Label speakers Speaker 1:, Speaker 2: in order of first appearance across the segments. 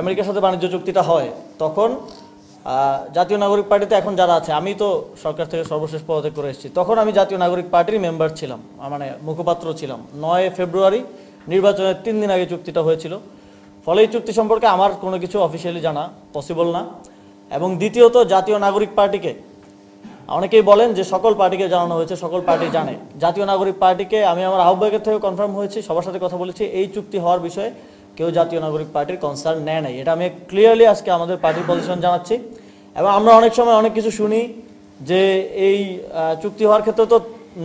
Speaker 1: আমেরিকার সাথে বাণিজ্য চুক্তিটা হয় তখন জাতীয় নাগরিক পার্টিতে এখন যারা আছে, আমি তো সরকার থেকে সর্বশেষ পদত্যাগ করে এসেছি, তখন আমি জাতীয় নাগরিক পার্টির মেম্বার ছিলাম, মানে মুখপাত্র ছিলাম। 9 ফেব্রুয়ারি নির্বাচনের 3 দিন আগে চুক্তিটা হয়েছিল। ফলে এই চুক্তি সম্পর্কে আমার কোনো কিছু অফিসিয়ালি জানা পসিবল না। এবং দ্বিতীয়ত, জাতীয় নাগরিক পার্টিকে অনেকেই বলেন যে সকল পার্টিকে জানানো হয়েছে, সকল পার্টি জানে। জাতীয় নাগরিক পার্টিকে আমি আমার আহ্বায়কের থেকে কনফার্ম হয়েছি, সবার সাথে কথা বলেছি, এই চুক্তি হওয়ার বিষয়ে কেউ জাতীয় নাগরিক পার্টির কনসার্ন নেয় নাই। এটা আমি ক্লিয়ারলি আজকে আমাদের পার্টির পজিশন জানাচ্ছি। এবং আমরা অনেক সময় অনেক কিছু শুনি যে এই চুক্তি হওয়ার ক্ষেত্রে তো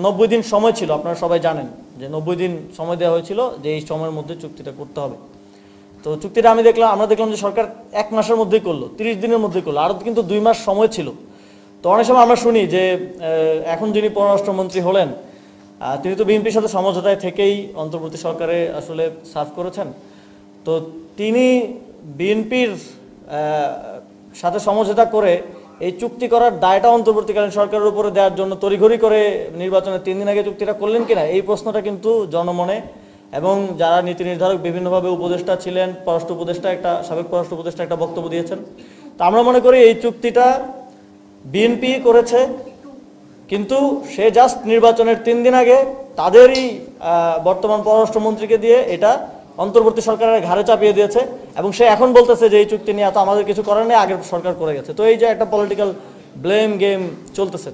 Speaker 1: 90 দিন সময় ছিল, আপনারা সবাই জানেন যে 90 দিন সময় দেওয়া হয়েছিল যে এই সময়ের মধ্যে চুক্তিটা করতে হবে। তো চুক্তিটা আমরা দেখলাম যে সরকার 1 মাসের মধ্যেই করলো, 30 দিনের মধ্যেই করলো, আরও কিন্তু 2 মাস সময় ছিল। তো অনেক সময় আমরা শুনি যে এখন যিনি পররাষ্ট্রমন্ত্রী হলেন তিনি তো বিএনপির সাথে সমঝোতায় থেকেই অন্তর্বর্তী সরকারে আসলে সার্ভ করেছেন। তো তিনি বিএনপির সাথে সমঝোতা করে এই চুক্তি করার দায়টা অন্তর্বর্তীকালীন সরকারের উপরে দেওয়ার জন্য তড়িঘড়ি করে নির্বাচনের 3 দিন আগে চুক্তিটা করলেন কিনা, এই প্রশ্নটা কিন্তু জনমনে এবং যারা নীতি নির্ধারক বিভিন্নভাবে উপদেষ্টা ছিলেন, পররাষ্ট্র উপদেষ্টা সাবেক পররাষ্ট্র উপদেষ্টা একটা বক্তব্য দিয়েছেন। তো আমরা মনে করি এই চুক্তিটা বিএনপি করেছে, কিন্তু সে জাস্ট নির্বাচনের 3 দিন আগে তাদেরই বর্তমান পররাষ্ট্রমন্ত্রীকে দিয়ে এটা অন্তর্বর্তী সরকারের ঘাড়ে চাপিয়ে দিয়েছে। এবং সে এখন বলতেছে যে এই চুক্তি নিয়ে এত আমাদের কিছু করার নেই, আগের সরকার করে গেছে। তো এই যে একটা পলিটিক্যাল ব্লেম গেম চলতেছে।